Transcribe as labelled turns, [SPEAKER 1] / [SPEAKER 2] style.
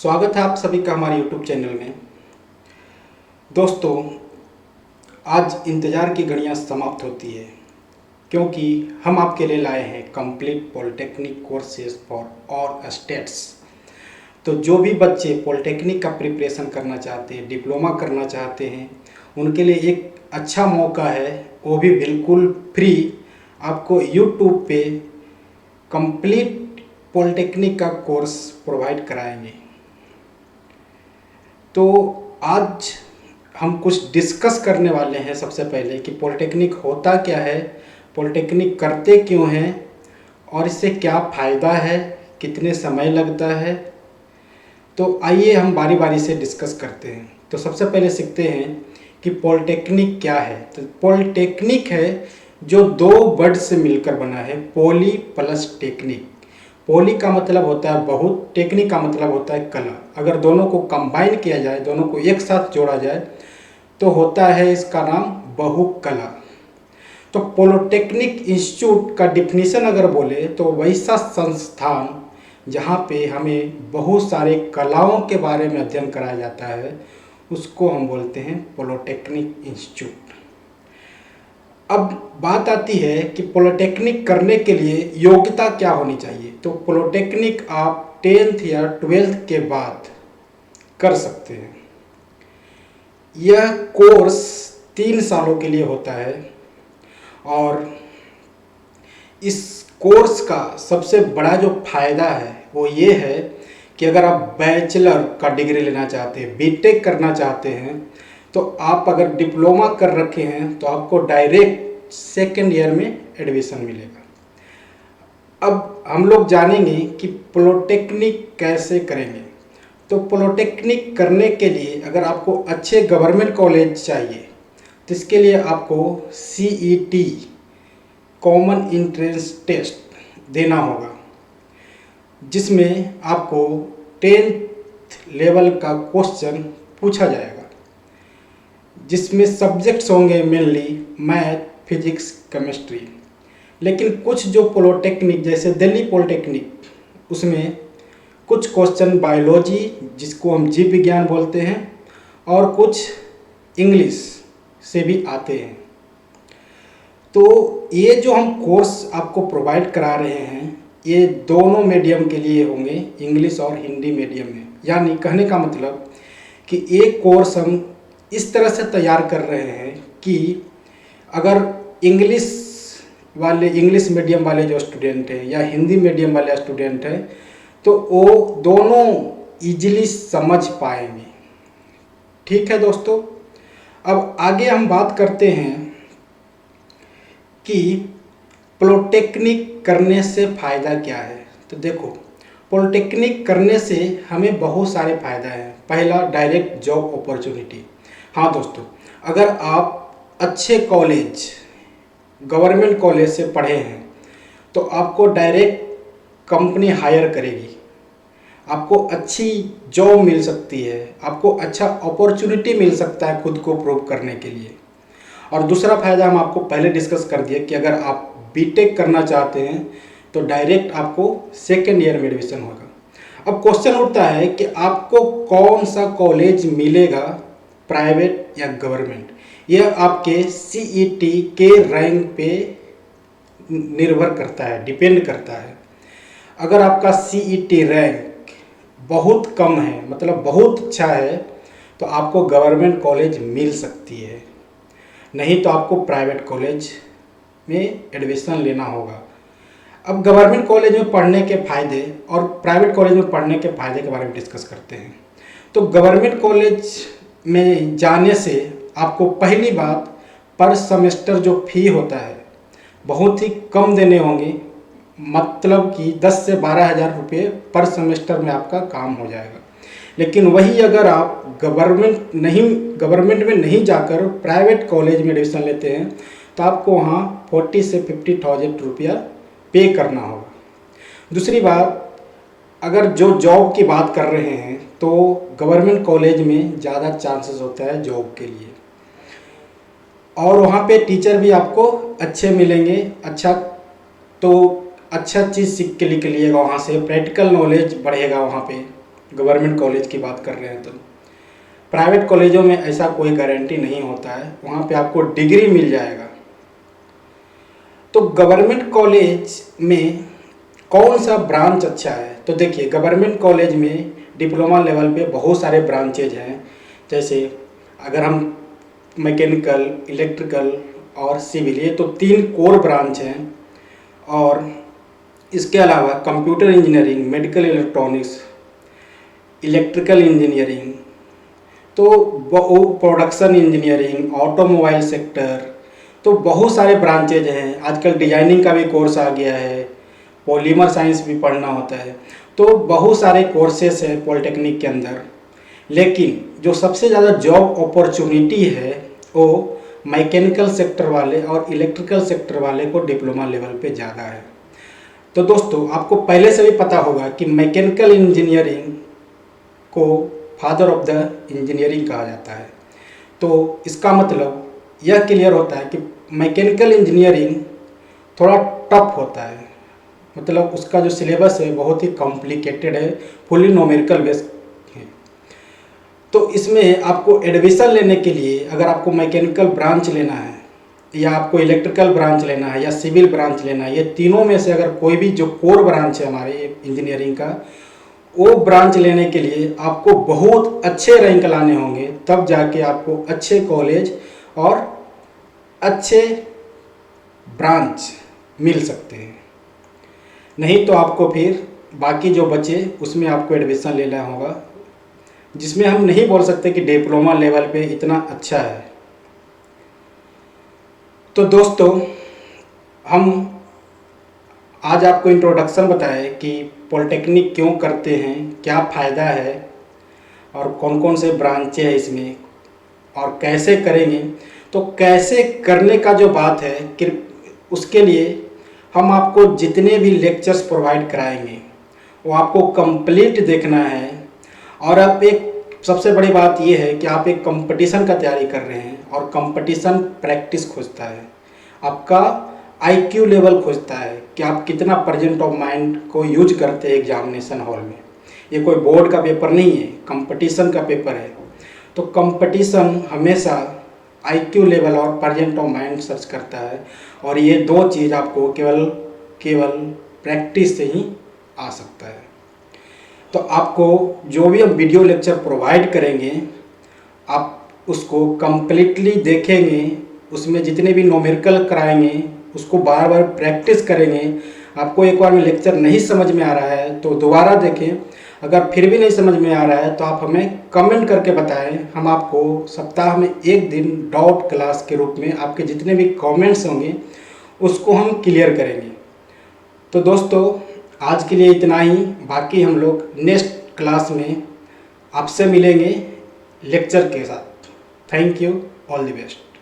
[SPEAKER 1] स्वागत है आप सभी का हमारे YouTube चैनल में। दोस्तों, आज इंतज़ार की घड़ियां समाप्त होती है क्योंकि हम आपके लिए लाए हैं complete polytechnic courses for all states. तो जो भी बच्चे पॉलिटेक्निक का प्रिपरेशन करना चाहते हैं, डिप्लोमा करना चाहते हैं, उनके लिए एक अच्छा मौका है, वो भी बिल्कुल फ्री। आपको YouTube पे कंप्लीट पॉलिटेक्निक का कोर्स प्रोवाइड कराएंगे। तो आज हम कुछ डिस्कस करने वाले हैं। सबसे पहले कि पॉलिटेक्निक होता क्या है, पॉलिटेक्निक करते क्यों हैं और इससे क्या फ़ायदा है, कितने समय लगता है। तो आइए हम बारी बारी से डिस्कस करते हैं। तो सबसे पहले सीखते हैं कि पॉलिटेक्निक क्या है। तो पॉलिटेक्निक है जो दो वर्ड से मिलकर बना है, पॉली प्लस टेक्निक। पॉली का मतलब होता है बहुत, टेक्निक का मतलब होता है कला। अगर दोनों को कंबाइन किया जाए, दोनों को एक साथ जोड़ा जाए तो होता है इसका नाम बहुकला। तो पॉलिटेक्निक इंस्टीट्यूट का डिफिनीशन अगर बोले तो वैसा संस्थान जहाँ पे हमें बहुत सारे कलाओं के बारे में अध्ययन कराया जाता है, उसको हम बोलते हैं पॉलिटेक्निक इंस्टीट्यूट। अब बात आती है कि पॉलिटेक्निक करने के लिए योग्यता क्या होनी चाहिए। तो पॉलिटेक्निक आप 10th या 12th के बाद कर सकते हैं। यह कोर्स 3 सालों के लिए होता है और इस कोर्स का सबसे बड़ा जो फायदा है वो ये है कि अगर आप बैचलर का डिग्री लेना चाहते हैं, बीटेक करना चाहते हैं, तो आप अगर डिप्लोमा कर रखे हैं तो आपको डायरेक्ट सेकेंड ईयर में एडमिशन मिलेगा। अब हम लोग जानेंगे कि पॉलिटेक्निक कैसे करेंगे। तो पॉलिटेक्निक करने के लिए अगर आपको अच्छे गवर्नमेंट कॉलेज चाहिए तो इसके लिए आपको CET कॉमन एंट्रेंस टेस्ट देना होगा, जिसमें आपको 10th लेवल का क्वेश्चन पूछा जाएगा, जिसमें सब्जेक्ट्स होंगे मेनली मैथ, फिजिक्स, केमिस्ट्री। लेकिन कुछ जो पॉलिटेक्निक जैसे दिल्ली पॉलिटेक्निक, उसमें कुछ क्वेश्चन बायोलॉजी जिसको हम जीव विज्ञान बोलते हैं और कुछ इंग्लिश से भी आते हैं। तो ये जो हम कोर्स आपको प्रोवाइड करा रहे हैं ये दोनों मीडियम के लिए होंगे, इंग्लिश और हिंदी मीडियम में। यानी कहने का मतलब कि एक कोर्स हम इस तरह से तैयार कर रहे हैं कि अगर इंग्लिश मीडियम वाले जो स्टूडेंट हैं या हिंदी मीडियम वाले स्टूडेंट हैं तो वो दोनों इजीली समझ पाएंगे। ठीक है दोस्तों, अब आगे हम बात करते हैं कि पॉलिटेक्निक करने से फ़ायदा क्या है। तो देखो, पॉलिटेक्निक करने से हमें बहुत सारे फ़ायदा हैं। पहला, डायरेक्ट जॉब अपॉर्चुनिटी। हाँ दोस्तों, अगर आप अच्छे कॉलेज, गवर्नमेंट कॉलेज से पढ़े हैं तो आपको डायरेक्ट कंपनी हायर करेगी, आपको अच्छी जॉब मिल सकती है, आपको अच्छा अपॉर्चुनिटी मिल सकता है खुद को प्रूव करने के लिए। और दूसरा फ़ायदा हम आपको पहले डिस्कस कर दिए कि अगर आप बीटेक करना चाहते हैं तो डायरेक्ट आपको सेकेंड ईयर में एडमिशन होगा। अब क्वेश्चन उठता है कि आपको कौन सा कॉलेज मिलेगा, प्राइवेट या गवर्नमेंट। यह आपके CET के रैंक पे निर्भर करता है, डिपेंड करता है। अगर आपका CET रैंक बहुत कम है, मतलब बहुत अच्छा है, तो आपको गवर्नमेंट कॉलेज मिल सकती है, नहीं तो आपको प्राइवेट कॉलेज में एडमिशन लेना होगा। अब गवर्नमेंट कॉलेज में पढ़ने के फ़ायदे और प्राइवेट कॉलेज में पढ़ने के फ़ायदे के बारे में डिस्कस करते हैं। तो गवर्नमेंट कॉलेज में जाने से आपको पहली बात, पर सेमेस्टर जो फ़ी होता है बहुत ही कम देने होंगे, मतलब कि 10 से 12 हज़ार रुपये पर सेमेस्टर में आपका काम हो जाएगा। लेकिन वही अगर आप गवर्नमेंट में नहीं जाकर प्राइवेट कॉलेज में एडमिशन लेते हैं तो आपको वहाँ 40 से 50,000 रुपया पे करना होगा। दूसरी बात, अगर जो जॉब की बात कर रहे हैं तो गवर्नमेंट कॉलेज में ज़्यादा चांसेस होता है जॉब के लिए, और वहाँ पे टीचर भी आपको अच्छे मिलेंगे। अच्छा चीज़ सीख के निकलिएगा, वहाँ से प्रैक्टिकल नॉलेज बढ़ेगा वहाँ पे, गवर्नमेंट कॉलेज की बात कर रहे हैं तो प्राइवेट कॉलेजों में ऐसा कोई गारंटी नहीं होता है, वहाँ पे आपको डिग्री मिल जाएगा। तो गवर्नमेंट कॉलेज में कौन सा ब्रांच अच्छा है? तो देखिए, गवर्नमेंट कॉलेज में डिप्लोमा लेवल पे बहुत सारे ब्रांचेज हैं। जैसे अगर हम मैकेनिकल, इलेक्ट्रिकल और सिविल, ये तो 3 कोर ब्रांच हैं। और इसके अलावा computer engineering, medical electronics, electrical engineering, तो प्रोडक्शन इंजीनियरिंग, ऑटोमोबाइल सेक्टर, तो बहुत सारे ब्रांचेज हैं। आजकल डिजाइनिंग का भी कोर्स आ गया है, पॉलीमर साइंस भी पढ़ना होता है। तो बहुत सारे कोर्सेस हैं पॉलिटेक्निक के अंदर। लेकिन जो सबसे ज़्यादा जॉब अपॉर्चुनिटी है वो मैकेनिकल सेक्टर वाले और इलेक्ट्रिकल सेक्टर वाले को डिप्लोमा लेवल पे ज़्यादा है। तो दोस्तों, आपको पहले से भी पता होगा कि मैकेनिकल इंजीनियरिंग को फादर ऑफ द इंजीनियरिंग कहा जाता है। तो इसका मतलब यह क्लियर होता है कि मैकेनिकल इंजीनियरिंग थोड़ा टफ होता है, मतलब उसका जो सिलेबस है बहुत ही कॉम्प्लिकेटेड है, फुली न्यूमेरिकल बेस्ड है। तो इसमें आपको एडमिशन लेने के लिए अगर आपको मैकेनिकल ब्रांच लेना है या आपको इलेक्ट्रिकल ब्रांच लेना है या सिविल ब्रांच लेना है, ये तीनों में से अगर कोई भी जो कोर ब्रांच है हमारे इंजीनियरिंग का, वो ब्रांच लेने के लिए आपको बहुत अच्छे रैंक लाने होंगे, तब जाके आपको अच्छे कॉलेज और अच्छे ब्रांच मिल सकते हैं। नहीं तो आपको फिर बाकी जो बचे उसमें आपको एडमिशन लेना होगा, जिसमें हम नहीं बोल सकते कि डिप्लोमा लेवल पे इतना अच्छा है। तो दोस्तों, हम आज आपको इंट्रोडक्शन बताए कि पॉलिटेक्निक क्यों करते हैं, क्या फ़ायदा है और कौन कौन से ब्रांचें हैं इसमें और कैसे करेंगे। तो कैसे करने का जो बात है कि उसके लिए हम आपको जितने भी लेक्चर्स प्रोवाइड कराएंगे वो आपको कंप्लीट देखना है। और अब एक सबसे बड़ी बात ये है कि आप एक कंपटीशन का तैयारी कर रहे हैं और कंपटीशन प्रैक्टिस खोजता है, आपका आईक्यू लेवल खोजता है कि आप कितना प्रेजेंट ऑफ माइंड को यूज करते हैं एग्जामिनेशन हॉल में। ये कोई बोर्ड का पेपर नहीं है, कंपटीशन का पेपर है। तो कंपटीशन हमेशा आईक्यू लेवल और प्रेजेंट ऑफ माइंड सर्च करता है, और ये 2 चीज़ आपको केवल प्रैक्टिस से ही आ सकता है। तो आपको जो भी हम वीडियो लेक्चर प्रोवाइड करेंगे आप उसको कम्प्लीटली देखेंगे, उसमें जितने भी न्यूमेरिकल कराएंगे उसको बार बार प्रैक्टिस करेंगे। आपको एक बार में लेक्चर नहीं समझ में आ रहा है तो दोबारा देखें, अगर फिर भी नहीं समझ में आ रहा है तो आप हमें कमेंट करके बताएं। हम आपको सप्ताह में 1 दिन डाउट क्लास के रूप में आपके जितने भी कमेंट्स होंगे उसको हम क्लियर करेंगे। तो दोस्तों, आज के लिए इतना ही, बाकी हम लोग नेक्स्ट क्लास में आपसे मिलेंगे लेक्चर के साथ। Thank you, all the best.